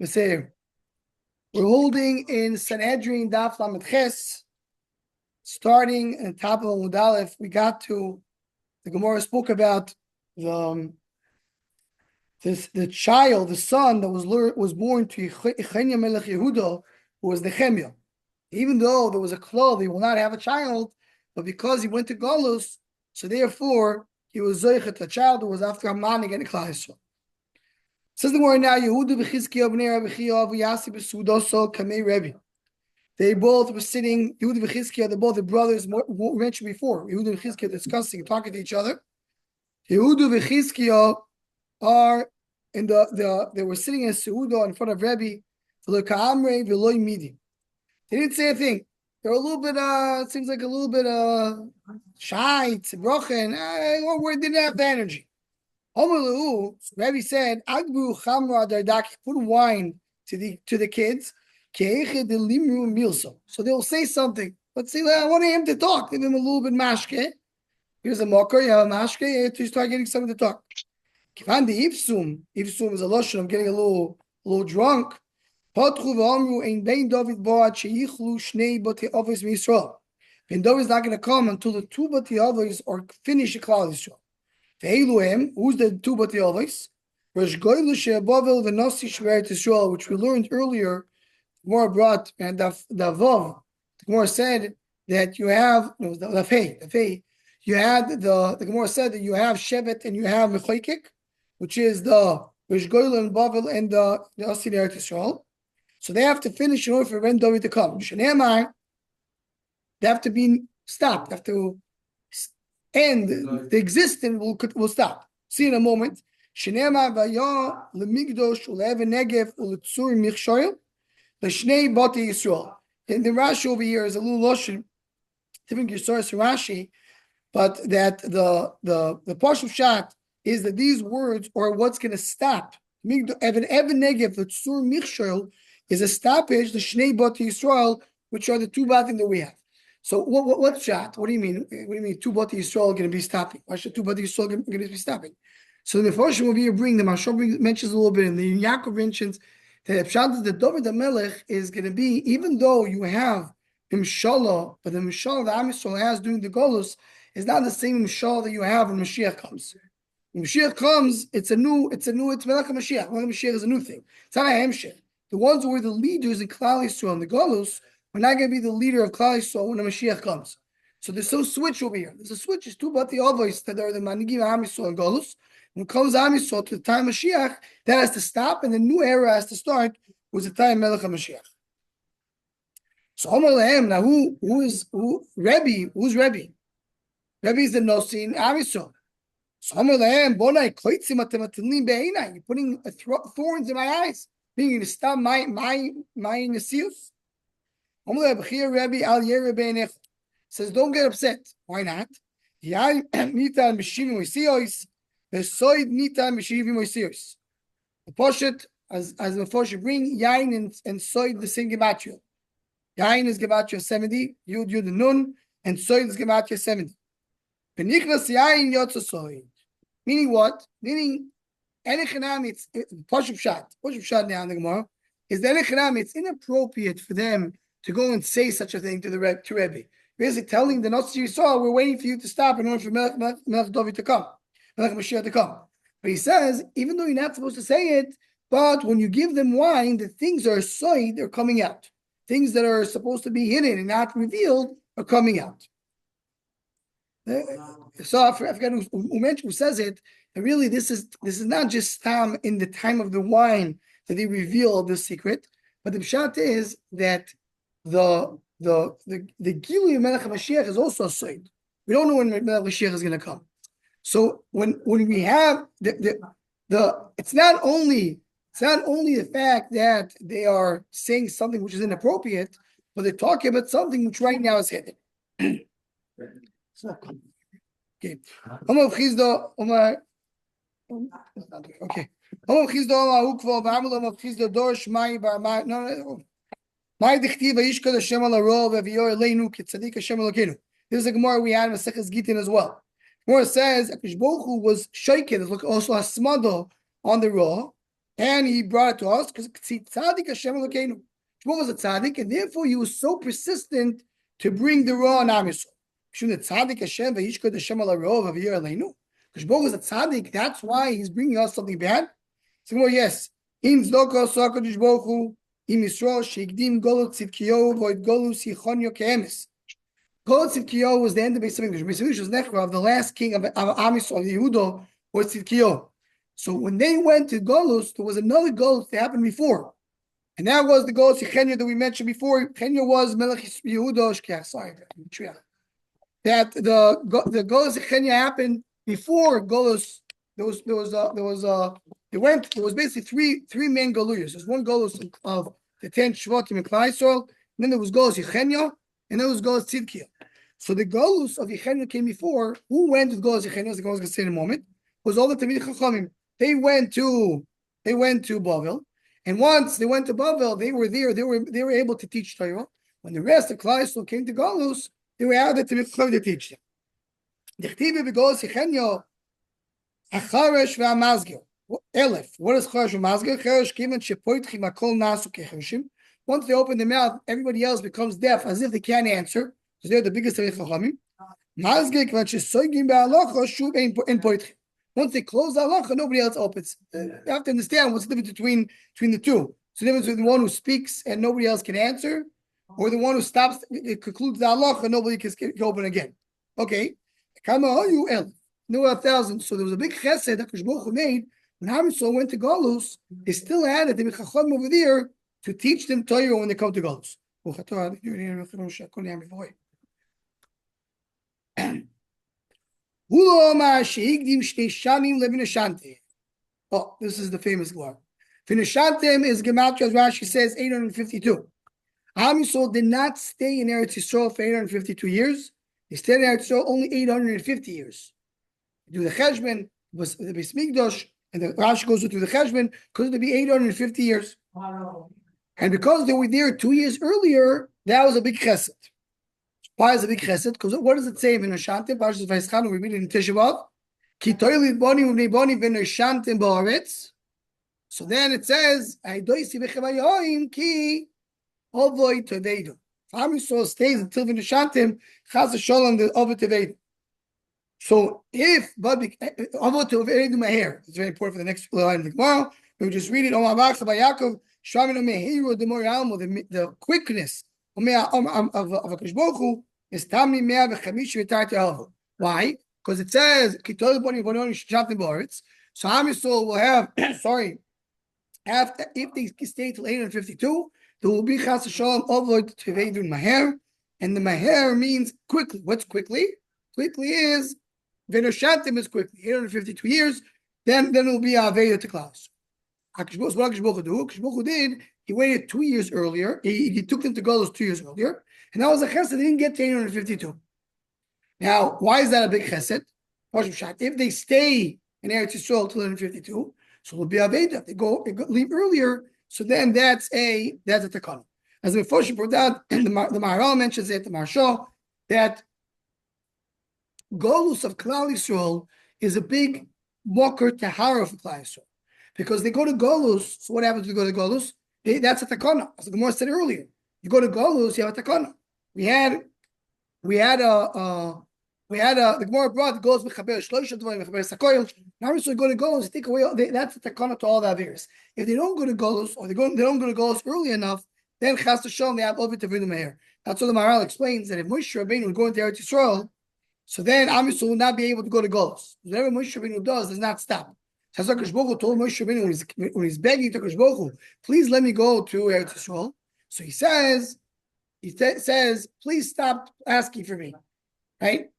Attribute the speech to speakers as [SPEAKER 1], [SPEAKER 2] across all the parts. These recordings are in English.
[SPEAKER 1] We're holding in Sanhedrin Daf Lamed Ches, starting at the top of Amud Aleph. We got to the Gemara spoke about the child, the son that was born to Yechenya Melech Yehuda, who was Nehemiah. Even though there was a klal, he will not have a child, but because he went to Golus, so therefore he was zoichet, a child who was after Haman against Klal Yisrael. Says the word now, Yehuda v'Chizkiyahu b'nei Rabbi Chiya v'Yasi b'Sudoso kamei Rebbe. They both were sitting, Yehuda v'Chizkiyahu, they're both the brothers mentioned before. Yehuda and Chizkiyahu discussing, talking to each other. Yehuda v'Chizkiyahu are in they were sitting in Seudah in front of Rebbe. They didn't say a thing. They were a little bit, it seems like a little bit shy, tzibrochen, or didn't have the energy. Rebbe said, put wine to the kids. So they'll say something. Let's say, I want him to talk. Give him a little bit mashke. Here's a mocker, you have a mashke, to start getting someone to talk. Ifsum is a lotion, I'm getting a little drunk. Ben David is not going to come until the two Bati Avos are finished the Klal Yisrael. Who's the two Bati Avos? Which we learned earlier. Gemara brought and the Vav. The Gemara said that you have the Fei. You had the Gemara said that you have Shevet and you have Mechoikik, which is the Rish Goyel and Bavel and the Asin Eretz Yisrael. So they have to finish in order for Ben David to come. They have to be stopped. They have to end. The existence will stop. See in a moment. In the Rashi over here is a little lotion, different Gesaros from Rashi, but that the Pashup Shat is that these words are what's going to stop. Even Negev, the Tzur Michshol, is a stoppage, the Shnei Bati Yisrael, which are the two batim that we have. So what's Shat? What do you mean? What do you mean two Bati Yisrael are going to be stopping? Why should two Bati Yisrael going to be stopping? So the Mefarshim over here bring the Mashal mentions a little bit, and the Yaakov mentions that the David HaMelech is going to be, even though you have Imshallah, but the Imshallah that Am Yisrael has during the Golus is not the same Imshallah that you have when Mashiach comes. When Mashiach comes, it's Melech HaMashiach. Melech HaMashiach is a new thing. It's not a Hemshech. The ones who were the leaders in Klal Yisrael and the Golus are not going to be the leader of Klal Yisrael when the Mashiach comes. So there's no switch over here. There's a switch. It's two Bati Avos that are the Manigim Am Yisrael and Golus. When it comes Am Yisrael to the time of Mashiach, that has to stop, and the new era has to start with the time of Melech HaMashiach. So Omer Lehem, now who's Rebbe? Who's Rebbe? Rebbe is the Nosin Am Yisrael. So Omer Lehem, Bonai Koitzim Atematelim Be'einai. You're putting thorns in my eyes. Being going to stop my Nesius. Says, don't get upset. Why not? The Poshet, as the Poshet bring, Yain and Soid the same Gematria. Yain is Gematria 70, Yud Nun, and Soid is Gematria 70. Meaning what? Meaning Elechanam, it's Pashup Shat now in the Gemara, is that Elechanam, it's inappropriate for them to go and say such a thing to Rebbe. Basically telling the Notzi you saw, we're waiting for you to stop in order for Melech David to come, Melech Mashiach to come. But he says, even though you're not supposed to say it, but when you give them wine, the things that are soid are coming out. Things that are supposed to be hidden and not revealed are coming out. So I forgot who says it. And really, this is not just in the time of the wine that they reveal the secret, but the pshat is that the Gilui of Melech HaMashiach is also a soid. We don't know when Melech HaMashiach is going to come. So when we have it's not only the fact that they are saying something which is inappropriate, but they're talking about something which right now is hidden. Okay. Okay. This is a Gemara we had in Maseches Gitin as well. Gemara says Akish Baruch Hu was shaken, also a smado on the raw, And he brought it to us because tzaddik Hashem Elokeinu. Shmuel was a tzaddik, and therefore he was so persistent to bring the raw on Am Yisrael. Tzaddik Hashem v'yishkod Hashem al harov v'yir aleinu. Because Shmuel was a tzaddik, that's why he's bringing us something bad. So well, yes, in tzedakah sakadosh baruch hu im Yisrael sheikdim golot tzidkiyahu v'od golus yichonyo ke'emes. Golot tzidkiyahu was the end of Beis Hamikdash. Beis Hamikdash was nechra of the last king of Am Yisrael, of Yehuda, was Tzidkiyahu. So when they went to Golus, there was another Golus that happened before. And that was the Golus Yechenya that we mentioned before. Yechenya was Melech Yehuda, sorry, that the Golus Yechenya happened before Golus. There was basically three main Goluyas. There's one Golus of the 10 Shvatim in Klal Yisrael, and then there was Golus Yechenya, and then there was Golus Tzidkiyahu. So the Golus of Yechenya came before. Who went with Golus Yechenya, as the Golus is going to say in a moment, was all the Talmidei Chachamim. They went to Bavel, and once they went to Bavel, they were there. They were able to teach Torah. When the rest of Klal Yisrael came to Galus, they were added to to teach them. What is Charesh v'Mazgir? Charesh given shepoitchim akol nasu kecharshim. Once they open their mouth, everybody else becomes deaf, as if they can't answer, because they're the biggest of Chachamim. Mazgir kivan shesoigim be'alocha shuv ein poitchim. Once they close the halacha, nobody else opens. You have to understand what's the difference between the two. It's the difference between the one who speaks and nobody else can answer, or the one who stops, it concludes the halacha, and nobody can open again. Okay. There were 1,000. So there was a big chesed that Baruch Hu made. When Am Yisrael went to Galus, they still added the Chacham over there to teach them Torah when they come to Galus. Oh, this is the famous Gemara. Finashantem is Gematria, as Rashi says, 852. Am Yisrael did not stay in Eretz Yisrael for 852 years. They stayed in Eretz Yisrael only 850 years. Do the Cheshbon, was the Beis Mikdash, and the Rashi goes through the Cheshbon, because it would be 850 years. Wow. And because they were there 2 years earlier, that was a big chesed. Why is it a big chesed? Because what does it say in Hashantim? Parshas Vayischan, we read it in Tisha B'Av. Ki toilit boni uvnei boni v'noshantim ba'aretz. So then it says, "Aidoisi v'chevayoim ki ovoi teveidu." Am Yisrael stays until v'noshantim chas v'sholom the ovoi teveidu. So if ovoi teveidu maher, it's very important for the next line of the Gemara. We just read it. Omar Bachsa by Yaakov Shramino mehiru the moralmo, the quickness of HaKadosh Baruch Hu is Tamni 150 v'tarti alvo. Why? Because it says Kitol boni v'noni shatim ba'aretz. So Am Yisrael will have after if they stay till 852, there will be chas v'sholom ovod teveidun maher, and the maher means quickly. What's quickly? Quickly is v'noshantim is quickly 852 years. Then it will be aveda to class. What HaKadosh Baruch Hu did, he waited 2 years earlier. He took them to Golus 2 years earlier, and that was a chesed. They didn't get to 852. Now, why is that a big chesed? If they stay in Eretz Yisrael till 852, so it will be aveda. If they leave earlier, so then that's a takana. As the Mefoshim brought out, and the Maharal mentions it, the Maharsha, that Golus of Klal Yisrael is a big mocker tahara for Klal Yisrael. Because they go to Golus, so what happens when you go to Golus? That's a takana. As the Gemara said earlier, you go to Golus, you have a takana. The Gemara brought the Golus mechaber shloisha dvarim mechaber sakoil. Now so you go to Golus, take away that's a takana to all the avirs. If they don't go to Golus, or they don't go to Golus early enough, then chas v'sholom they have over to bring the meir. That's what the Maharal explains, that if Moshe Rabbeinu would go into Eretz Yisrael, so then Am Yisrael will not be able to go to Golus. Whatever Moshe Rabbeinu does not stop. So HaKadosh Baruch Hu told Moshe Rabbeinu when he's begging to HaKadosh Baruch Hu, please let me go to Eretz Yisrael. So he says, please stop asking for me. Right?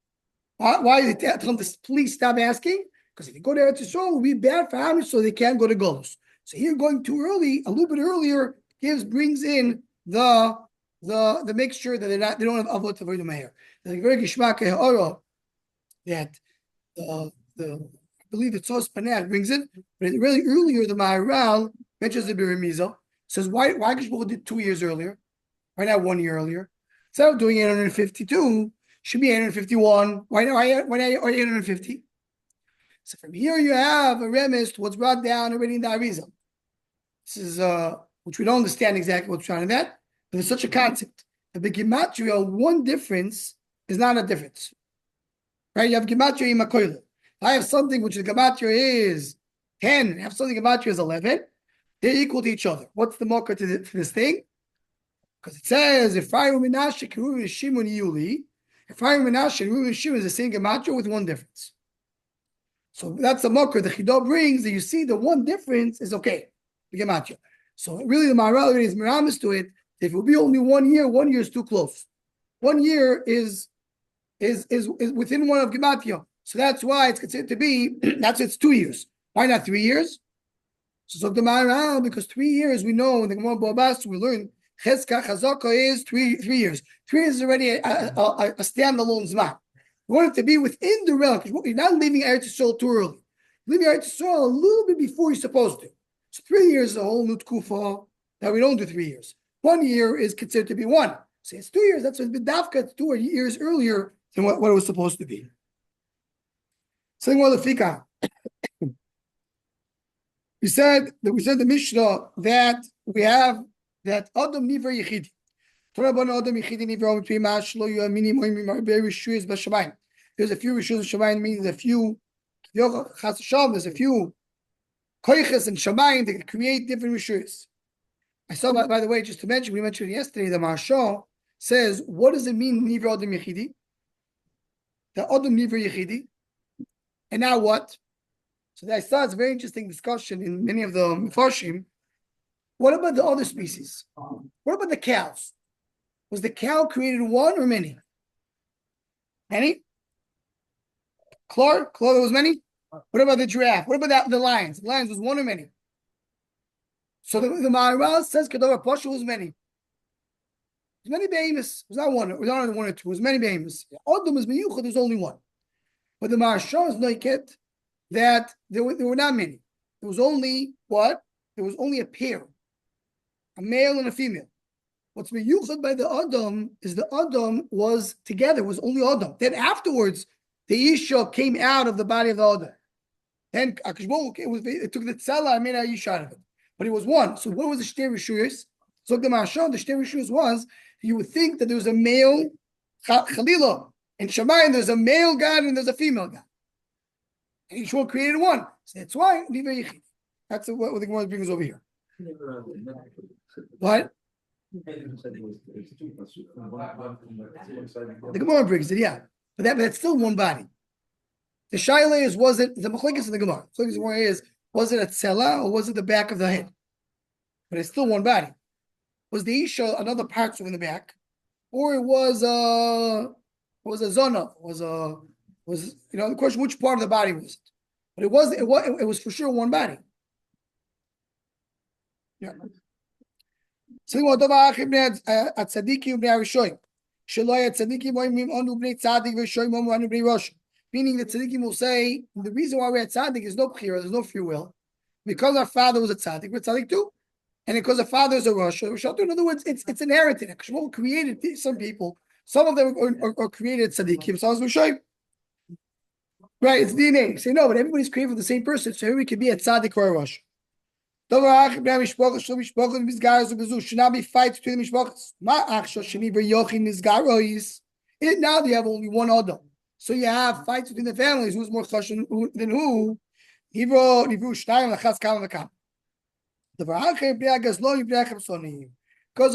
[SPEAKER 1] Why did he tell him to please stop asking? Because if you go to Eretz Yisrael, it will be bad for Am Yisrael, so they can't go to Golus. So here going too early, a little bit earlier, brings in the mixture that they don't have avot avodah meir. The very gishmak that I believe it's Sos Panad brings it, but really earlier the Maharal mentions the Birimiza, says why Kishbuch did 2 years earlier, why not 1 year earlier? Instead of doing 852, should be 851. Why 850? So from here you have a remes to what's brought down already in the Arizal. This is which we don't understand exactly what's trying to that, but there's such a concept. The gematria, one difference is not a difference. Right? You have gematria imakoyle. I have something which the gematria is 10, and have something gematria is 11. They're equal to each other. What's the mocker to this thing? Because it says if Ephraim Menashe Keruvi Shimon Yuli, Ephraim Menashe and Reuven Shimon is the same gematria with one difference. So that's the mocker the Chidah brings that you see the one difference is okay, the gematria. So really the Maharal is miramis to it. If it will be only 1 year is too close. 1 year is within one of gematria. So that's why it's considered to be, it's 2 years. Why not 3 years? So the Maharal, because 3 years, we know in the Gemara Bobas, we learn Chezka Chazaka is 3 years. 3 years is already a standalone Zman. You want it to be within the realm, because you're not leaving Eretz Yisrael too early. You're leaving Eretz Yisrael a little bit before you're supposed to. So 3 years is a whole new tkufa that we don't do 3 years. 1 year is considered to be 1. So it's 2 years. That's what it's been dafka. It's 2 years earlier than what it was supposed to be. Something more lefika. We said the Mishnah that we have that Adam Niver Yechidi. There's a few Rishus of Shamayim, meaning there's a few koiches and Shamayim that create different Rishus. I saw, by the way, just to mention, we mentioned yesterday, the Maharsha says, what does it mean, Niver Adam Yechidi? The Adam Niver Yechidi. And now what? So I saw it's a very interesting discussion in many of the Mefarshim. What about the other species? What about the cows? Was the cow created one or many? Many? There was many? What about the giraffe? What about the lions? The lions was one or many? So the Maharal says Kedora Pasha was many. It was many behemoths. It was not one. It was not only 1 or 2. It was many behemoths. Adam is miyuchad. There's only one. But the Maharsha is noiket that there were not many. There was only what? There was only a pair, a male and a female. What's miyuchad by the Adam is the Adam was together, was only Adam. Then afterwards, the Isha came out of the body of the Adam. Then it took the tzala and made a Isha out of it. But it was one. So what was the Shtei Rishuyos? So the Maharsha, the Shtei Rishuyos was, you would think that there was a male Chalila. In Shamayim, there's a male God and there's a female God. And each one created one. So that's why that's what the Gemara brings over here. What? The Gemara brings it, yeah. But that's still one body. The Shaila is, was it, the Machlekes in the Gemara. So the Gemara is, was it a tzela or was it the back of the head? But it's still one body. Was the Isha another part in the back? Or it was a zona? Was the question, which part of the body was it? But it was for sure one body. Yeah. Meaning the tzaddikim will say the reason why we're at tzaddik is no bchira, there's no free will, because our father was a tzaddik, we're tzaddik too, and because our father is a rosh, in other words, it's inherited. Shmuel created some people, some of them are created tzaddikim, some are shoyim. Right, it's DNA. Say no, but everybody's created for the same person, so everybody can be a tzaddik or a rosh. Should not be fights between the mishpachas. Now they have only one adam. So you have fights between the families. Who's more chashuv than who? Because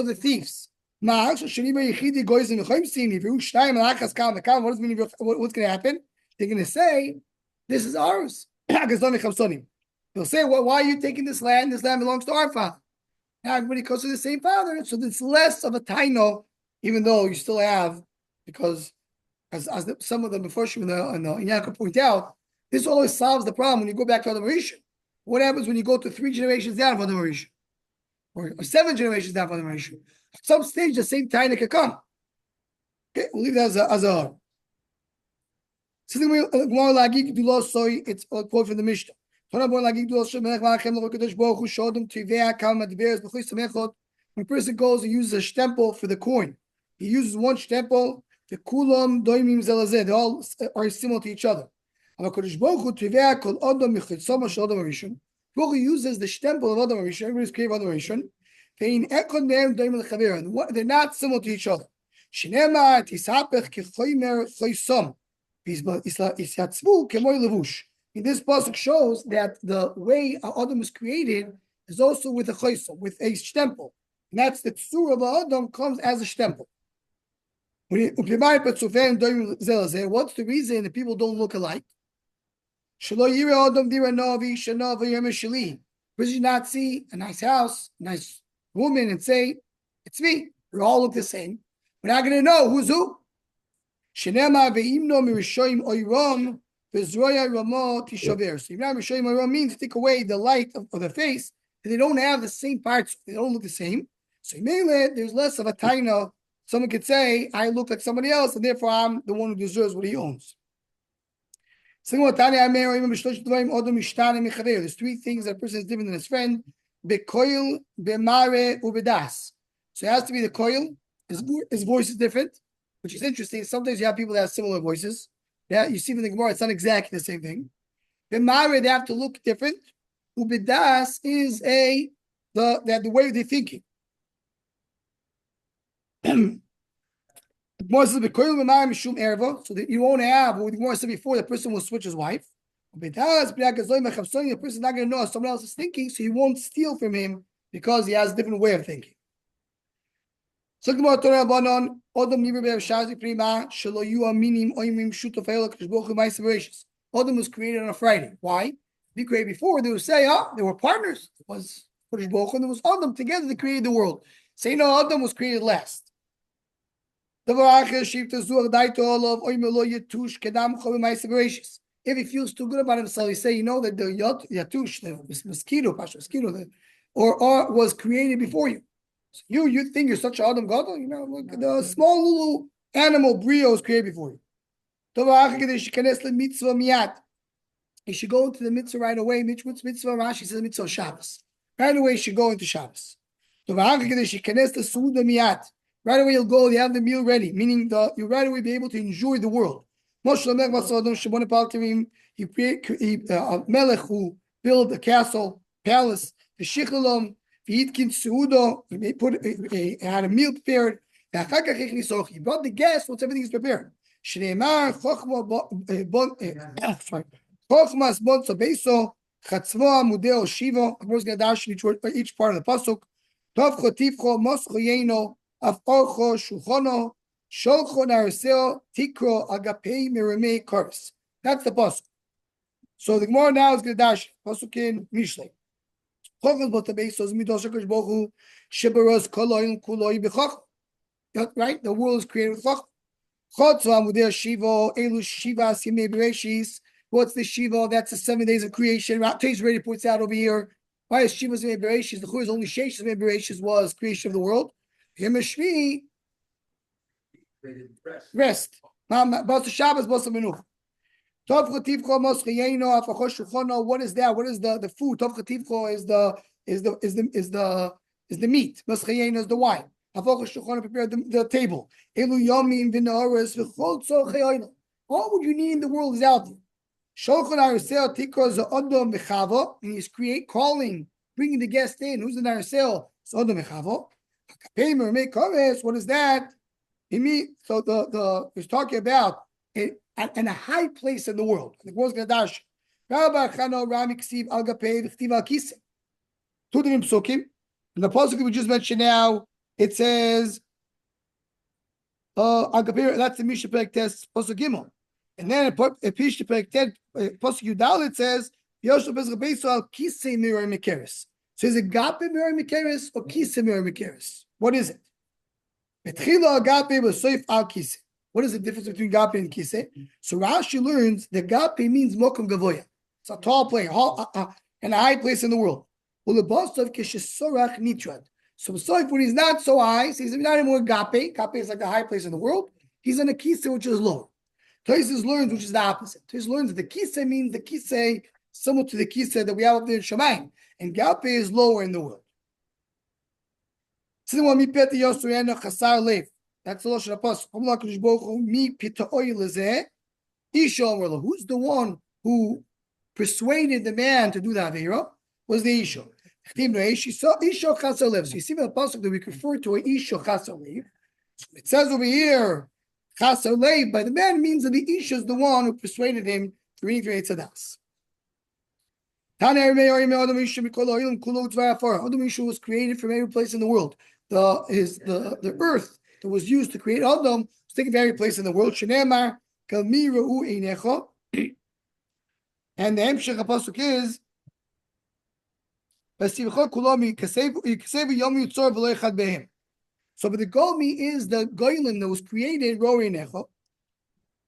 [SPEAKER 1] of the thieves. What's going to happen? They're going to say, this is ours. They'll say, well, why are you taking this land? This land belongs to our father. Now everybody goes to the same father, so it's less of a taino, even though you still have, because as some of the Mefarshim and the Yaakov point out, this always solves the problem when you go back to Adam Rishon. What happens when you go to 3 generations down from Adam Rishon? Or 7 generations down from Adam Rishon? At some stage, the same taina can come. Okay, we'll leave that as a it's a quote from the Mishnah. When a person goes and uses a stempel for the coin, he uses one stempel, the kulam doimim zelazeh, they all are similar to each other. When Baruch Hu uses the shtempel of Adam Rishon. Everybody's created Adam Rishon. They're not similar to each other. Shnema tisapech kichoymer choysom. In this pasuk shows that the way Adam was created is also with a choysom, with a shtempel. And that's the tzur of Adam comes as a shtempel. What's the reason that people don't look alike? Because you not see a nice house, a nice woman, and say, it's me. We all look the same. We're not going to know who's who. So means take away the light of the face, and they don't have the same parts, they don't look the same. So there's less of a taina. Someone could say, I look like somebody else, and therefore I'm the one who deserves what he owns. There's three things that a person is different than his friend. Bekoil, bemare, ubedas. So it has to be the koil. His voice is different, which is interesting. Sometimes you have people that have similar voices. Yeah, you see in the Gemara, it's not exactly the same thing. Bemare, they have to look different. Ubedas is the way they're thinking. So that you won't have what the Gemara said before, the person will switch his wife. The person is not going to know someone else is thinking, so he won't steal from him because he has a different way of thinking. Adam was created on a Friday. Why? Be created before, they would say, they were partners. It was Kodesh Baruch Hu and there was Adam. Together they created the world. Say no, Adam was created last. If he feels too good about himself, he say, you know that the yatush, the mosquito, or was created before you. So you think you're such an Adam Gadol? You know, look, the small little animal brio was created before you. He should go into the mitzvah right away. What's mitzvah? Rashi says mitzvah Shabbos. Right away, he should go into Shabbos. Right away, you'll go, you have the meal ready, meaning you'll right away be able to enjoy the world. He a melech who built a castle, palace, he had a meal prepared. He brought the guests once everything is prepared. Each part of the pasuk. That's the pasuk. So the Gemara now is going to dash pasuk in Mishlei. Right? The world is created with chachma. What's the Shiva? That's the 7 days of creation. Today's already points out over here. Why is Shiva's Bereshis? The Chu is only Shesh's Bereshis was creation of the world. Himashvi rest. Basa Shabbos, Basa Menuch. Tov Chativcho Mos Chayeno Afachosh Shuchono. What is that? What is the food? Tov Chativcho is the meat. Mos Chayeno is the wine. Afachosh Shuchono prepared the table. Elu Yomim V'Naoris V'Chol Tzor Chayeno. All what you need in the world is out there. Shulchan Arisel Tikro Za'odom Mechavo, and he's calling, bringing the guest in. Who's the Arisel? Za'odom Mechavo. Akapemer make Kores. What is that? So he's talking about in a high place in the world. The world's going to dash. Rabbi Chano Rami Ksiv Al Gapei V'Chtiv Al Kiseh. Two different psukim. And the pasuk we just mentioned now, it says Al Gapei. That's the Mishnah Perek Test pasuk Gimel. And then Pish Perek Ted pasuk Yudal it says Yoshua Bezra Beiso Al Kiseh Miror Mikeres. So is it Gape Miror Mikeres or Kiseh Miror Mikeres? What is it? What is the difference between Gape and Kiseh? So Rashi learns that Gape means Mokum Gavoya. It's a tall place, and a high place in the world. So when he's not so high, so he's not anymore Gape. Gape is like the high place in the world. He's in a Kiseh which is lower. Tosis learns which is the opposite. Tosis learns that the Kiseh means the Kiseh similar to the Kiseh that we have up there in Shamayim. And Gape is lower in the world. That's the Lashon HaPasuk. Who's the one who persuaded the man to do the Aveira? was the Isha. So you see in the pasuk that we refer to a Isha Chasalev. It says over here, Chasalev by the man means that the Isha is the one who persuaded him to read for Eitzadas. Adam Isha was created from every place in the world. The earth that was used to create Adam was taken from every place in the world. Shenemar Kalmiru Einecha. And the Hemshech Pasuk is so, but the Golmi is the Goyim that was created,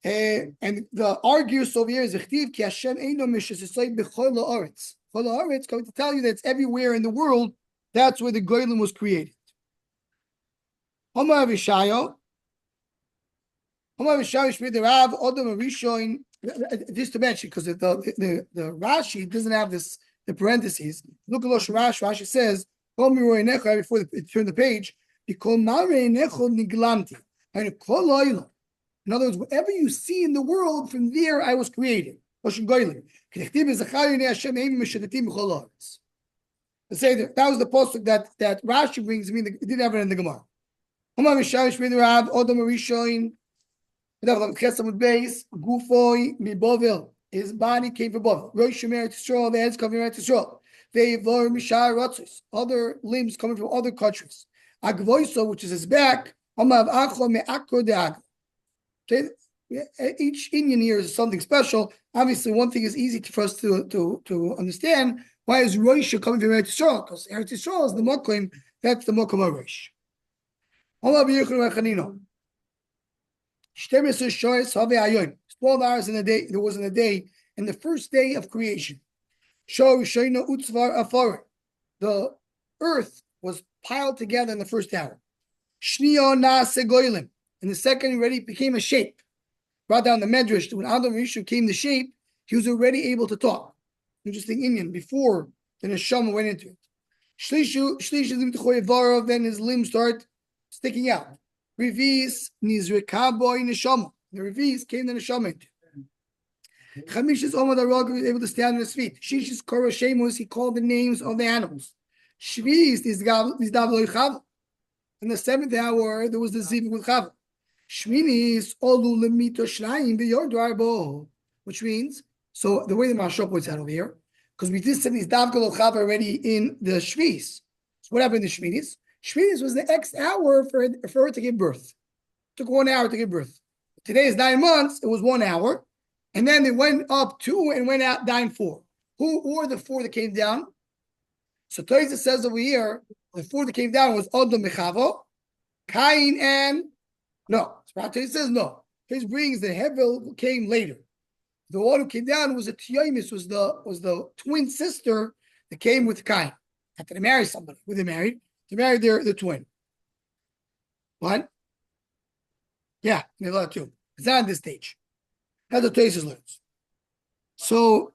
[SPEAKER 1] and the argues over here is Chtiv Ki Hashem Eino Mishasisay B'Chol Haaretz. Chol Haaretz going to tell you that it's everywhere in the world. That's where the Goyim was created. Homa Avishayo Shmid the Rav Odom Arishoin. Just to mention, because the Rashi doesn't have this. The parentheses. Look at Rashi says, before they turn the page, in other words, whatever you see in the world, from there I was created. Let's say that was the postuk that Rashi brings. I mean, it didn't have it in the Gemara. His body came from above. Rosh Eretz Yisrael, the heads coming from Eretz Yisrael. Ve'ivor Mishar Ratzos, other limbs coming from other countries. Agvoiso, which is his back. Amav Acho Me'akro De'ag. Okay, each Indian here is something special. Obviously, one thing is easy for us to understand. Why is Rosh coming from Eretz Yisrael? Because Eretz Yisrael is the Mokim. That's the Mokim of Rosh. Amav Yechon Rechanino. 12 hours in a day, there was in a day, and the first day of creation. The earth was piled together in the first hour. In the second, already became a shape. Brought down the Medrash, when Adam Rishon came the shape, he was already able to talk. Interesting Indian, before the Neshama went into it. Then his limbs start sticking out. Revis Nizrekaboy Neshama. The Revis came to Neshama. Chamish's Omar Darog was able to stand on his feet. Shish's Korah Shemus, he called the names of the animals. Shvi's Nizdav Chav. In the 7th hour, there was the Ziv with Chav. Shminis Olu Lemito Shnaim B'Yordarbo. Which means, so the way the Mashal points out over here, because we did say Nizdav Chav already in the Shvis. So what happened in the Shminis? Shminis was the X hour for her to give birth. It took 1 hour to give birth. Today is 9 months. It was 1 hour, and then they went up 2 and went out down 4. Who were the 4 that came down? So Toyza says over here, the 4 that came down was Odom Mechavo, Cain, and no. Toyza says no. Toyza brings the Hevel who came later. The one who came down was a Tioimis, was the twin sister that came with Cain. After they married somebody, who they married their twin. What? Yeah, they allowed to. It's not at this stage. That's what Tosis learns. So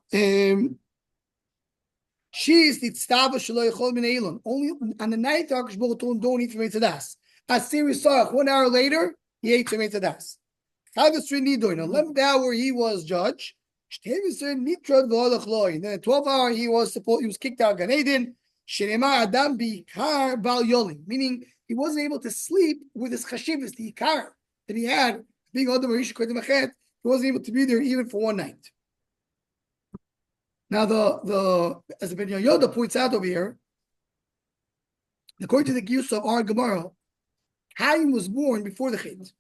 [SPEAKER 1] she is the tztava shelo yechol min elon. Only on the 9th hour, Kishbol told him don't eat from Eitzadas. As Siri saw 1 hour later, he ate from Eitzadas. Chagas Nidoin. In the 11th hour, he was judge. Then the 12th hour, he was kicked out of Gan Eden. Shenema Adam bikar bal yolim, meaning he wasn't able to sleep with his chashivas, the ikar that he had, being Adam Marish Kodim Achet, he wasn't able to be there even for 1 night. Now, as the Ben Yoda points out over here, according to the Giyus of our Gemara, Cain was born before the Chet.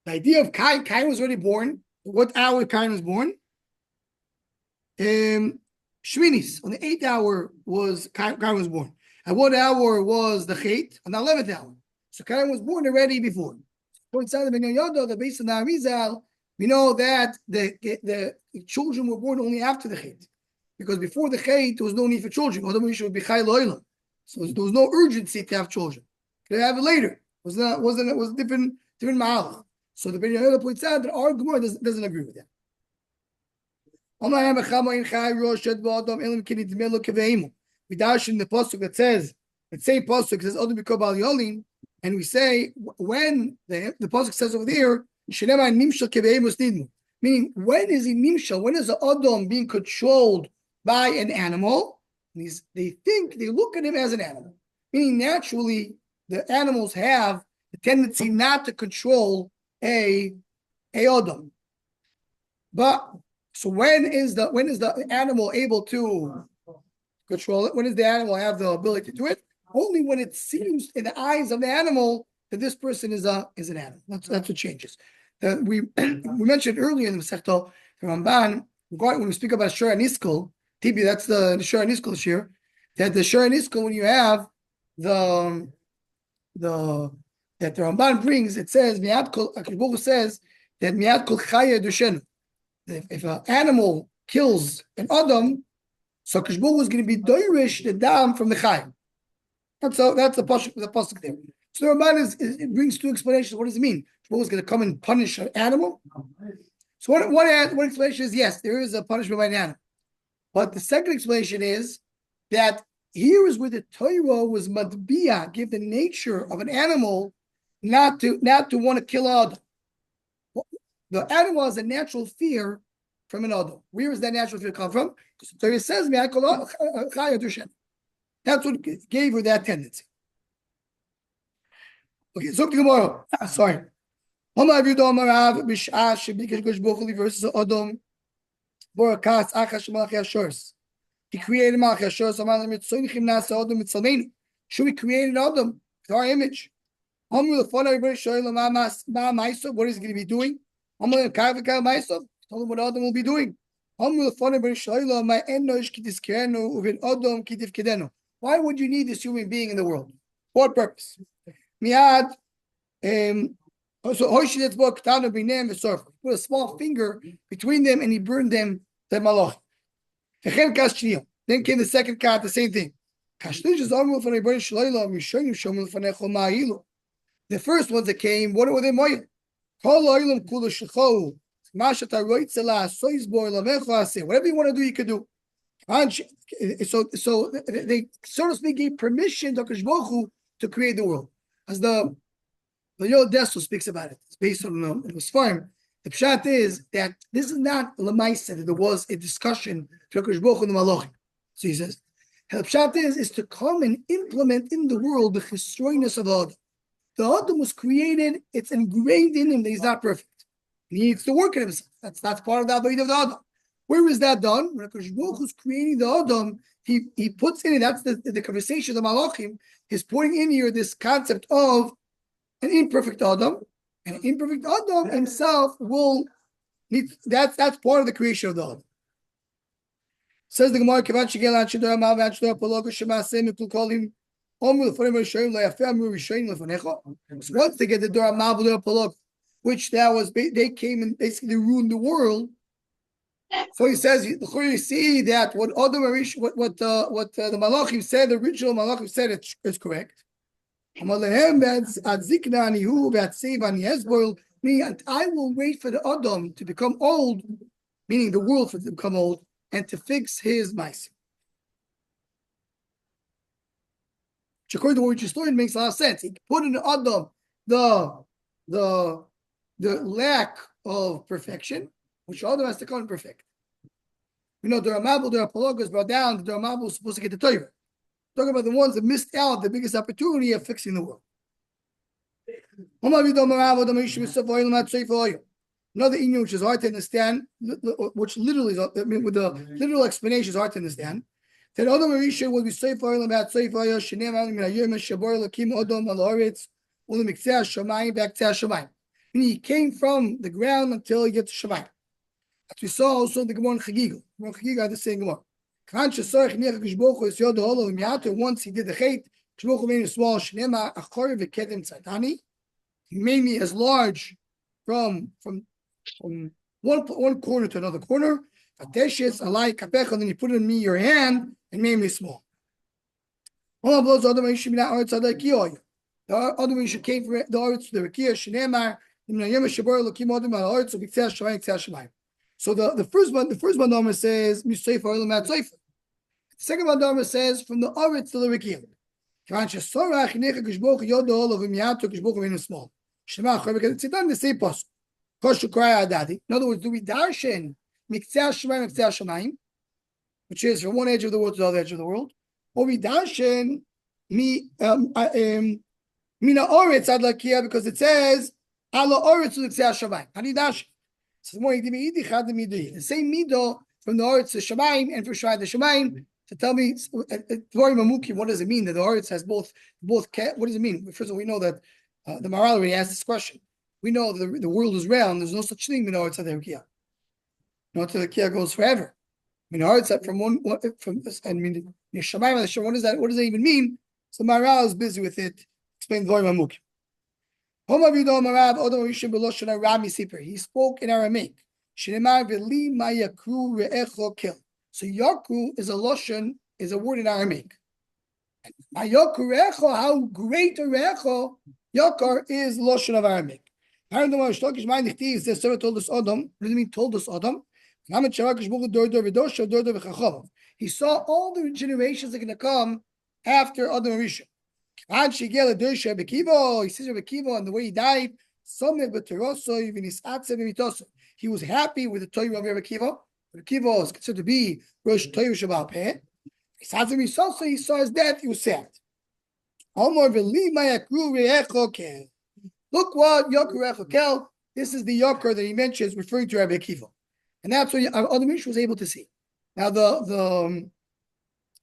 [SPEAKER 1] The idea of Cain was already born. What hour Cain was born? Shminis, on the 8th hour Cain was born. At what hour was the Chet? On the 11th hour. So Cain was born already before. Points out the Ben Yoda that based on the Arizal, we know that the children were born only after the Chet. Because before the Chet, there was no need for children. Otherwise, it would be Chai Lo'ilam. So there was no urgency to have children. Could have it later. It was a different Ma'alach. So the Ben Yoda points out that our Gemara doesn't agree with that. We dash in the pasuk that says, the same pasuk says, Odom B'Kol Bal Yolin, and we say, when the pasuk says over there, meaning when is he nimshal? When is the Odom being controlled by an animal. They look at him as an animal, meaning naturally the animals have the tendency not to control a Adam. But so when is the animal able to control it? When does the animal have the ability to do it? Only when it seems in the eyes of the animal that this person is an animal. That's what changes. We mentioned earlier in the Masechta Ramban, when we speak about Shur and Iskul, Tibi, that's the Shur and Iskul here, that the Shur and Iskul, when you have the that the Ramban brings, it says, Miat Kol, says that Miat Kol Chaya Dushenu. If an animal kills an Adam, so Kishbul is going to be doirish the dam from the Chayim. That's the pasuk there. So the Ramban it brings two explanations. What does it mean? Kishbul is going to come and punish an animal. So one explanation is yes, there is a punishment by an animal. But the second explanation is that here is where the Torah was matbiyah, give the nature of an animal not to want to kill Adam. The animal has a natural fear from an Adam. Where does that natural fear come from? Because the Torah says, that's what gave her that tendency. Okay, so the Gemara. Sorry. He created Malach Shors. Should we create an Adam with our image? What is he going to be doing? Told him what Adam will be doing. Why would you need this human being in the world? For what purpose? Also, put a small finger between them and he burned them the malach. Then came the second cut, the same thing. The first ones that came, what were they? Whatever you want to do, you can do. So they, so to speak, gave permission to Hakadosh Baruch Hu to create the world. As the Yod Dessel speaks about it. It's based on the farm. The pshat is that this is not lemaisa, that there was a discussion to Hakadosh Baruch Hu and the Malachim. So he says, the pshat is to come and implement in the world the chesroinus of Adam. The Adam was created, it's engraved in him that he's not perfect. He needs to work on himself. That's part of the avodah of the Adam. Where is that done? When Hakadosh Baruch Hu is creating the Adam, he puts in it, that's the conversation of the Malachim, is putting in here this concept of an imperfect Adam. And an imperfect Adam himself will need, that's part of the creation of the Adam. Says the Gemara, Kivan Shigel Anshidor Amav Anshidor Pologo Shemasem, you could call him so once they get the Dora Mabul Polok, which that was they came and basically ruined the world. So he says, you see that what the Malachim said, the original Malachim said is correct. Meaning, I will wait for the Adam to become old, meaning the world for to become old, and to fix his mice. Which according to what we just learned makes a lot of sense. He put in Adam the lack of perfection, which Adam has to come perfect. You know, the Ramabel, the Apologos brought down, the Ramabel was supposed to get the Torah. Talking about the ones that missed out the biggest opportunity of fixing the world. Another Inyan which is hard to understand, which literally, with the literal explanation is hard to understand. That Adam Arisha will be safe for him about safe for Shinem Alim Yom Shabor Lakim Adam Al Haaretz Ulam Miktzeh Shamayim back to Shamayim. He came from the ground until he gets to Shamayim. As we saw also in the Gemara Chagiga. Chagiga had the same Gemara. Once he did the chait, Kishbochu made a small Shnema Achor V'Kedem Tzadani. He made me as large from one corner to another corner. Ateshes alai kapecha. Then you put it in me your hand and made me small. The other way should came from the Eretz to the Rekia Shneimar. So the first bandama says Misayf or Elamat Sayf. The second bandama says from the Eretz to the Rekia. Small. It's done the same post. In other words, do we darshan Miktzeh Shamayim, Miktzeh Shamayim? which is from one edge of the world to the other edge of the world. Or Vidashin Mina Oretz Ad Lakia, because it says Ala Oretz Uliksei Shamayim. Hanidash. So more the same mido from the Oretz to Shamayim and for Shai the Shamayim. To tell me, what does it mean that the Oretz has both? What does it mean? First of all, we know that the Maharal already asked this question. We know the world is round. There's no such thing. Mina Oretz Ad Lakia. No, to the Kia goes forever. Mina Oretz from one from and mean Shamayim. What is that? What does that even mean? So Maharal is busy with it. Explain Dvorim Hamukim. He spoke in Aramaic. So yakru is a loshon, is a word in Aramaic. How great a recho, yakar is loshon of Aramaic. Told us Adam. What does it mean? Told us Adam. He saw all the generations that are going to come after Adam and Rishon. He sees Rabbi Akiva and the way he died. He was happy with the Torah of Rabbi Akiva. Rabbi Akiva was considered to be Rosh Torah Shabbat Peh. He saw his death, he was sad. Look what Yoker Echokel, this is the Yoker that he mentions referring to Rabbi Akiva. And that's what Adam Rishon was able to see. Now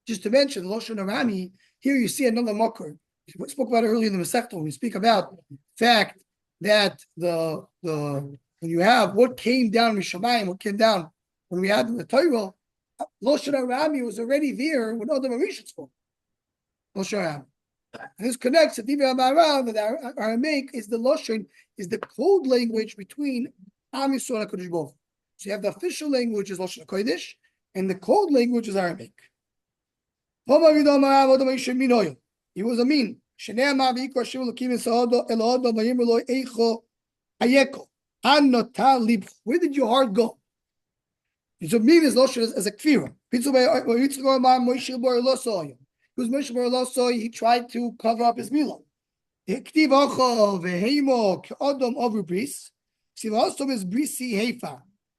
[SPEAKER 1] just to mention, Loshan Arami, here you see another Mokar. We spoke about it earlier in the Masechta when we speak about the fact that when you have what came down in Shamayim, what came down when we had the Torah, Loshan Arami was already there when Adam Rishon spoke. Loshan Arami. And this connects to Divya Maharal that Aramaic is the Loshan, is the code language between Am Yisrael and HaKadosh Baruch Hu. So you have the official language is Loshan HaKodesh, and the code language is Aramaic. He was a mean. Where did your heart go? So mean is Loshan as a kfira. Because Moshe Bar Allah saw, he tried to cover up his milah.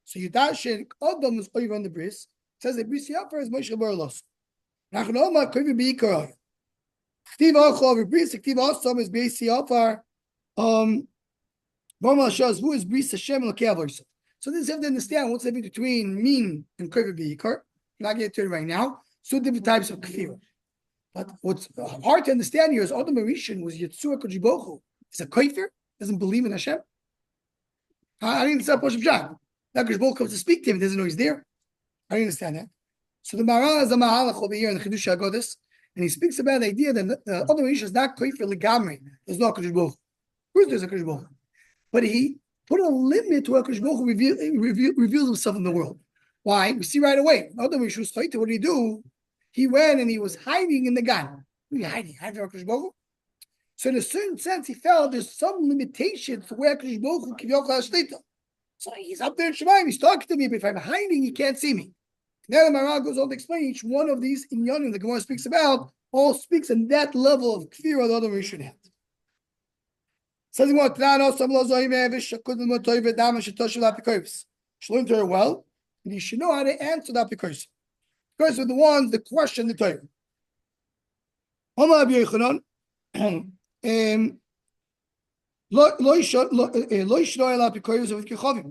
[SPEAKER 1] So you dash Adam is over on the bris. It says that brisi upper is Moshe Bar Allah. Nachnoma kovi beikar. Ktiv acho over bris. Ktiv also is brisi upper. Normal shows who is bris Hashem l'keavois. So this you have to understand what's the difference between mean and kovi beikar. Not get to it right now. So different types of kfir. But what's hard to understand here is Adam Rishon was Yitzur HaKadosh Baruch Hu. He's a kafir, doesn't believe in Hashem. I didn't understand Poshim Shah. Now HaKadosh Baruch Hu comes to speak to him, he doesn't know he's there. I didn't understand that. So the Maharal is a Mahalach over here in the Chidush HaGodes, and he speaks about the idea that Adam Rishon is not kafir legamri. There's no HaKadosh Baruch Hu. Of course there's HaKadosh Baruch Hu. But he put a limit to what HaKadosh Baruch Hu reveals himself in the world. Why? We see right away. Adam Rishon was fighting. What did he do? He went and he was hiding in the Gan. What are you hiding? Hiding from HaKadosh Baruch Hu? So in a certain sense, he felt there's some limitation to where HaKadosh Baruch Hu kivyochel hashlita. So he's up there in Shemayim, he's talking to me, but if I'm hiding, he can't see me. Now the Maharal goes on to explain each one of these inyanim the Gemara speaks about, all speaks in that level of kfirah the other Rishon had. Says he wants to learn Torah well, and you should know how to answer the apikoros. Because with the ones that question the Torah.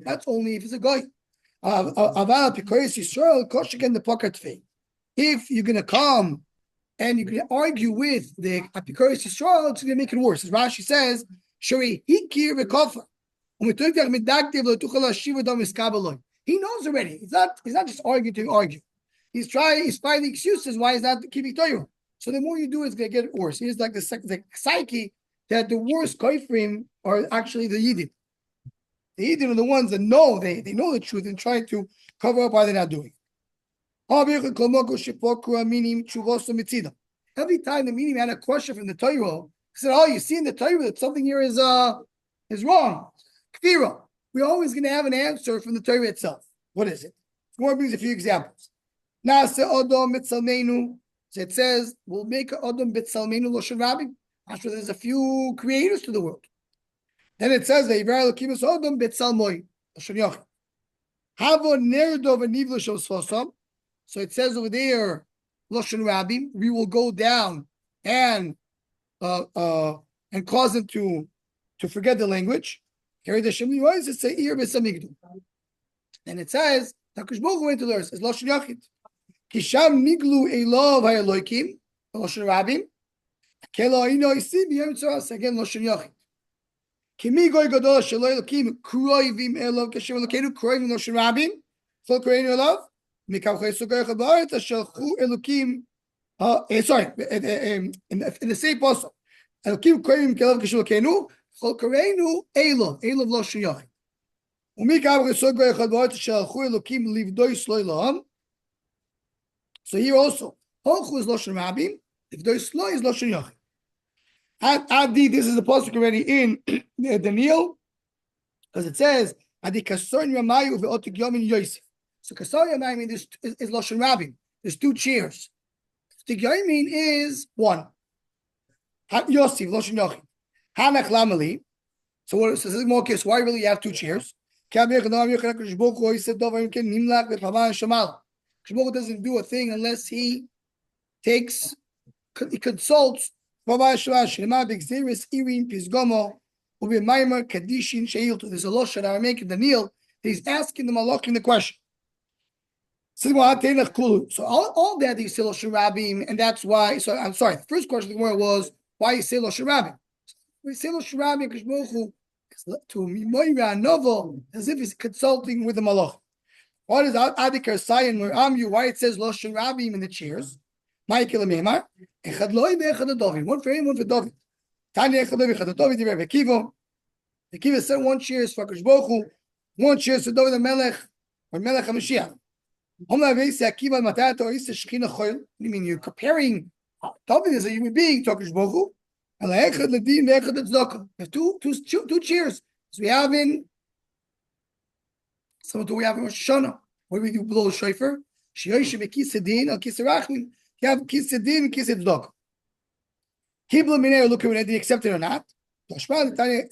[SPEAKER 1] That's only if it's a guy. If you're going to come and you're going to argue with the Apikoros Yisrael, it's going to make it worse. As Rashi says, he knows already. He's not just arguing to argue. He's finding excuses why he's not keeping Torah. So the more you do, it's going to get worse. Here's like the psyche that the worst koifrim are actually the Yidden. The Yidden are the ones that know, they know the truth and try to cover up why they're not doing it. Every time the meaning had a question from the Torah, he said, oh, you see in the Torah that something here is wrong. Kfira. We're always going to have an answer from the Torah itself. What is it? More brings a few examples. So it says, we'll make Adam B'Tzalmeinu Loshen Rabbi. After there's a few creators to the world. Then it says, Adam B'Tzalmoi Loshen Yochid. Havo Nerdov and Nivlo Shel Sfosam. So it says over there, Loshen Rabim, we will go down and cause them to forget the language. Here the Shem Yois is say Ir Besamigdu. And it says, Takush Baruch went to learn, it's Loshen Yachid. Kisham Niglu Elov Hayaloikim, Loshen Rabim. Kelo Ino Isi B'Yom Tzoras, again Loshen Yachid. Kimi Goy Gadol Shelo Elokim, Kroivim Elov, Kashem Elokenu, Kroivim Loshen Rabim, Chol Kroivim Elov, Mikav Chayesuk Goy Chabaret, Shalchu Elokim, sorry, in the same passage. Elokim Kroivim Kelov Kashem Elokenu, Chol Kroivim Elov, Elov Loshen Yachid. Umikav Chayesuk Goy Chabaret, Shalchu Elokim Livdoi Sloi Laham. So here also, Holchu is Loshen Rabim, Livdoi Sloi is Loshen Yachid. Adi, this is the pasuk already in Daniel, because it says Adi Kasor Yamayu ve'otik Yomin Yosef. So Kasor Yamayu is Loshen Rabim. There's two chairs. The Yomin is one. Yosef Loshen Yachid. Hanach Lamali. So what it says more case? Why really you have two chairs? Kishboku doesn't do a thing unless he consults. There's a losh that are making Daniel. He's asking the malachim the question. So all that he say Loshen Rabim, and that's why. So I'm sorry. The first question of the Gemara was why you say Loshen Rabim. We say Loshen Rabim to Mimoira Novel as if he's consulting with the malach. What is Adikar Sayin Muramyu? Why it says Loshen Rabim in the chairs? Michael Meimar, Echad Loi ve'Echad Dovim. One for him, one for David. Tanya Echad Loi ve'Echad David. Divrei Akiva. Akiva said one cheer is for Akash Baruch Hu, one cheer is for David the Melech or Melech HaMashiach. Homla ve'Isi Akiva Matat or Isa Shechina Choil. I mean, you're comparing David as a human being to Akash Baruch Hu. And Echad Ladin ve'Echad Tzedakah. There's two cheers. So we have in. So what do we have in Rosh Hashanah? What do we do below the shofar? Sheyoshim Ekis Hadin al Kis Rachmin. You have Kisedin and Kisedok. Kibla Minay, look at they accepted or not. Tanya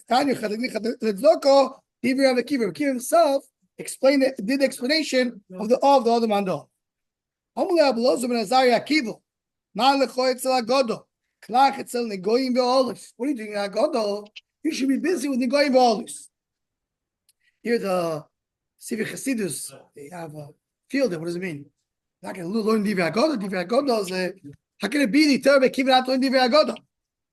[SPEAKER 1] Kiva himself explained it, did the explanation of the other mandal. What are you doing in Agodo? You should be busy with Negoyim Ve'olus. Here the Civic Hasidus, they have a field there. What does it mean? Not going to learn Divrei Agoda. Divrei Agoda is how can it be the Torah Kiva not learn Divrei Agoda?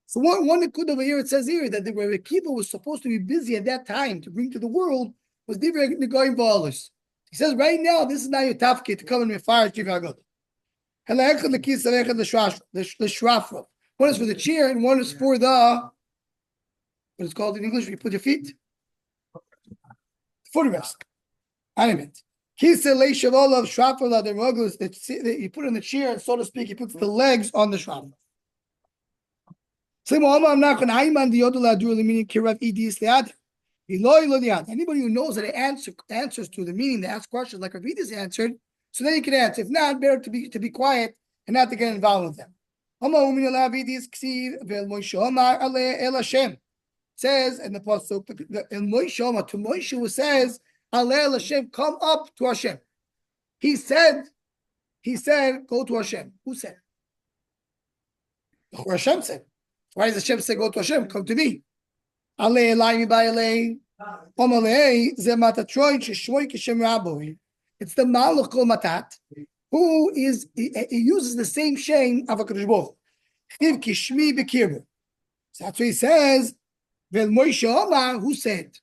[SPEAKER 1] So one could over here it says here that the Rebbe Kiva was supposed to be busy at that time to bring to the world was Divrei Negoyim Ve'olus. He says right now this is not your tafkid to come and fire Divrei Agoda. The shrafra. One is for the chair and one is for the what is called in English. You put your feet. Footrest. Animate. You put in the chair, and so to speak, he puts the legs on the shrafa. Anybody who knows that it answers to the meaning, that asks questions like Rav Edis answered, so then you can answer. If not, better to be quiet and not to get involved with them. Says in the pasuk, in Moshe to Moshe who says, Aleh Hashem, come up to Hashem. He said, go to Hashem. Who said? Hashem said. Why does Hashem say, go to Hashem? Come to me. Aleh Elai Mibai Omalei Zematatroin Shishmoy Kishem Raboi. It's the Malach Kol Matat, who is, he uses the same shame of a Baruch Hu. Kishmi Bekirbu. So that's what he says. Vel Moshe Omar, who said?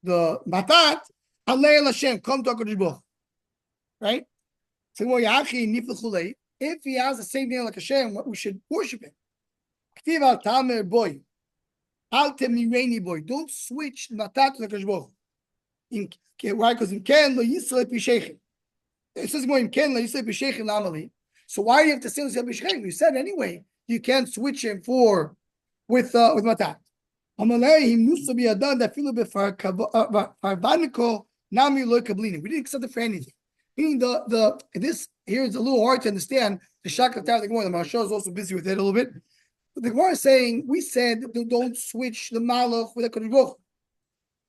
[SPEAKER 1] The Matat, Alei Hashem, come to HaKadosh Baruch Hu. Right? So if he has the same name like Hashem, we should worship him. Ktiv al Tamer boy. Al Temireni boy. Don't switch Matat to HaKadosh Baruch Hu. Why? Because in Ken lo Yisrael Pishechem. It says more in Ken lo Yisrael Pishechem Lamali. So why do you have to say Yisrael Pishechem? You said anyway, you can't switch him with Matat. Amalei musa biyadan that feel bit farvaniko nami lo kablini. We didn't accept it for anything. Meaning this here is a little hard to understand. The shak of the Gemara. The Maharsha is also busy with it a little bit. But the Gemara is saying we said don't switch the malach with a Kodesh Baruch Hu.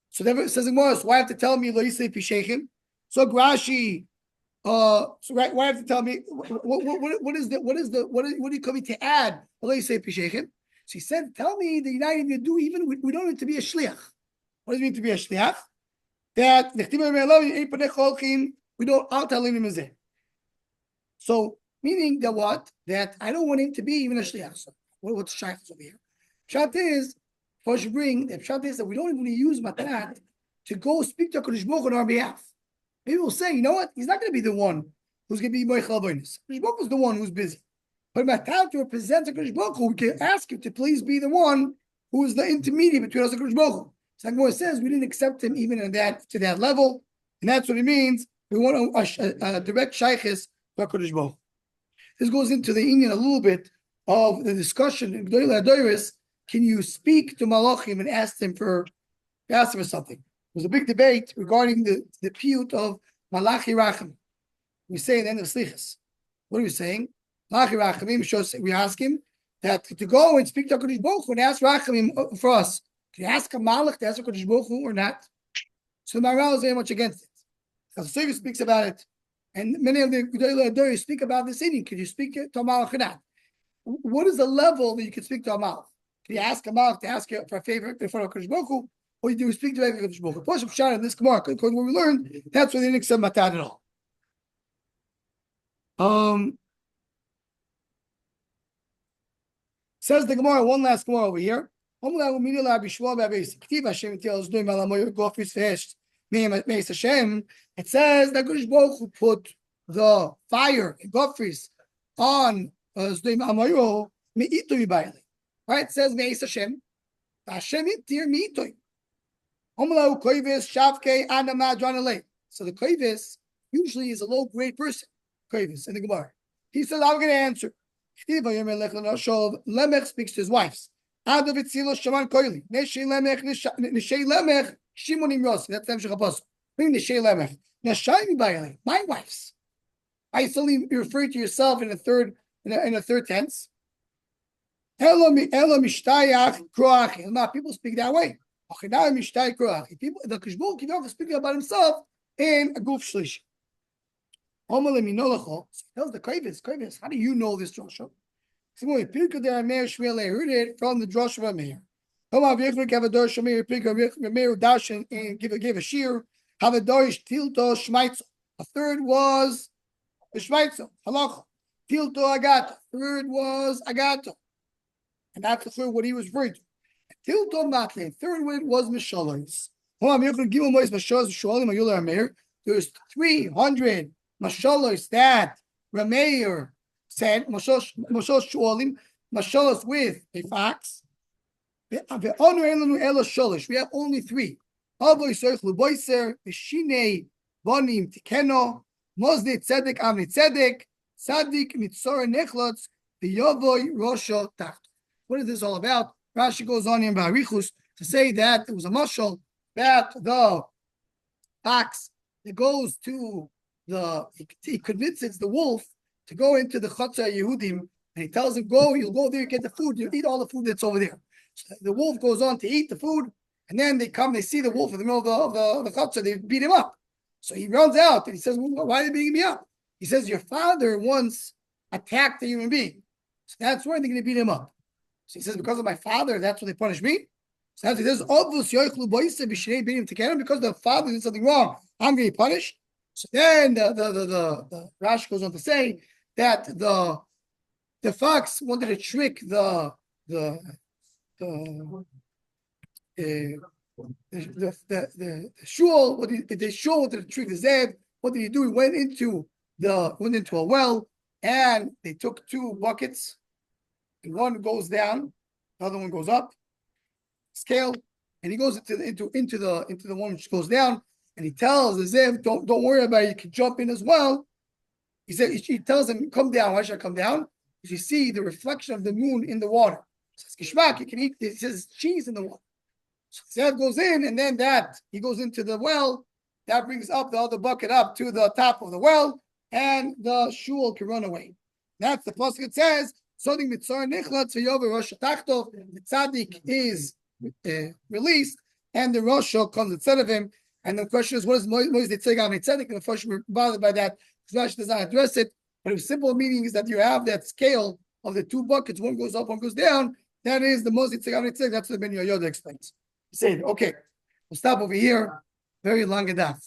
[SPEAKER 1] So then it says the Gemara, so why have to tell me lo yisei pishechem? So Rashi So right, why have to tell me what do you coming to add? Allah you say Pishechem. So he said, tell me that you're not even do even we don't need to be a shliach. What does it mean to be a shliach? That we don't out him. So meaning that what? That I don't want him to be even a shliach. So what's shaykhs over here? Pshat is, first you bring the pshat is that we don't even use matanat to go speak to HaKadosh Baruch Hu on our behalf. Maybe we'll say, you know what? He's not going to be the one who's going to be Moichel Boinus. HaKadosh Baruch Hu is the one who's busy. But matanat to represent HaKadosh Baruch Hu, we can ask him to please be the one who is the intermediate between us and HaKadosh Baruch Hu. So Gemara says we didn't accept him even in that to that level, and that's what it means. We want a direct shaykhis to HaKadosh Baruch Hu. This goes into the Indian a little bit of the discussion in Gdoilei Adoros. Can you speak to Malachim and ask them for something? There was a big debate regarding the piyut of Malachi Rachim. We say at the end of Slichas. What are we saying? Malachi Rachim, we ask him that to go and speak to HaKadosh Baruch Hu and ask Rachim for us. Can you ask a Malach to ask HaKadosh Baruch Hu or not? So the Maharal is very much against it. Because the Sefer speaks about it. And many of the Gdoilei Adoros speak about this eating. Can you speak to a Malach or not? What is the level that you can speak to a Malach? Can you ask a Malach to ask you for a favor in front of HaKadosh Baruch Hu, or you do speak to HaKadosh Baruch Hu? Plus, of Shara in this Gemara, according to what we learned, that's why they didn't accept Matat at all. Says the Gemara, one last Gemara over here. It says that HaKadosh Baruch Hu put the fire in Gofris on Zdoi Amoyo me'itoi b'ayli. Right? It says Me'is Hashem. Hashem itir me'itoi. Omlau koivis shavkei anama dranalei. So the koivis usually is a low grade person. Koivis in the Gemara. He says, I'm going to answer. Lemech speaks to his wives. Adavitzilo shaman koili. Neshei lemech shimonim yossi. That's the Hemshech HaPasuk. Bring Neshei lemech. Neshai b'ayli. My wives. I still refer to yourself in a third tense. People speak that way. People, the Kishbul Kivov speaking about himself in a guf shlish. Tells the Kovis, how do you know this drasha? I heard it from the drasha of Meir. And give a shear. Have a dorish tilto shmaitzo. A third was the shmaitzo halacha. Tilto agato. Third was agato. And that's the third what he was referring to. Tilto matle. Third one was mishalos. There's 300 mashalos that Rameir said. Mashalos shualim. Mashalos with a fox. We have only 3. Avoy soichlu boiser. V'shinei bonim tikeno. Mosne tzedek amni tzedek. Sadik mitzora nechlotz. V'yovoy rosho tacht. What is this all about? Rashi goes on in Barichus to say that it was a mashal that the fox that goes to he convinces the wolf to go into the Chatzah Yehudim, and he tells him, you'll go there, get the food, you'll eat all the food that's over there. So the wolf goes on to eat the food, and then they see the wolf in the middle of the Chatzah, they beat him up. So he runs out and he says, well, why are they beating me up? He says, your father once attacked a human being. So that's why they're going to beat him up. So he says, because of my father, that's what they punish me. So that's, he says, because the father did something wrong, I'm going to be punished. So then the Rashi goes on to say that the fox wanted to trick the shul. The shul wanted to trick the Zev. What did he do? He went into a well, and they took 2 buckets. And one goes down, the other one goes up, scale, and he goes into the one which goes down, and he tells the Zev, don't worry about it, you can jump in as well. He tells him, come down. Why should I come down? Because you see the reflection of the moon in the water. He says, Kishmak, you can eat. He says, cheese in the water. So Zev goes in, and then he goes into the well. That brings up the other bucket up to the top of the well, and the shul can run away. That's the pasuk. It says, the tzaddik is released, and the Rosh comes instead of him. And the question is, what is Moiz Tzedek? And the first we're bothered by that. Rashi does not address it. But if simple meaning is that you have that scale of the two buckets, one goes up, one goes down, that is the most yitzchak. That's what Ben Yoda explains. Say, okay, we'll stop over here. Very long enough.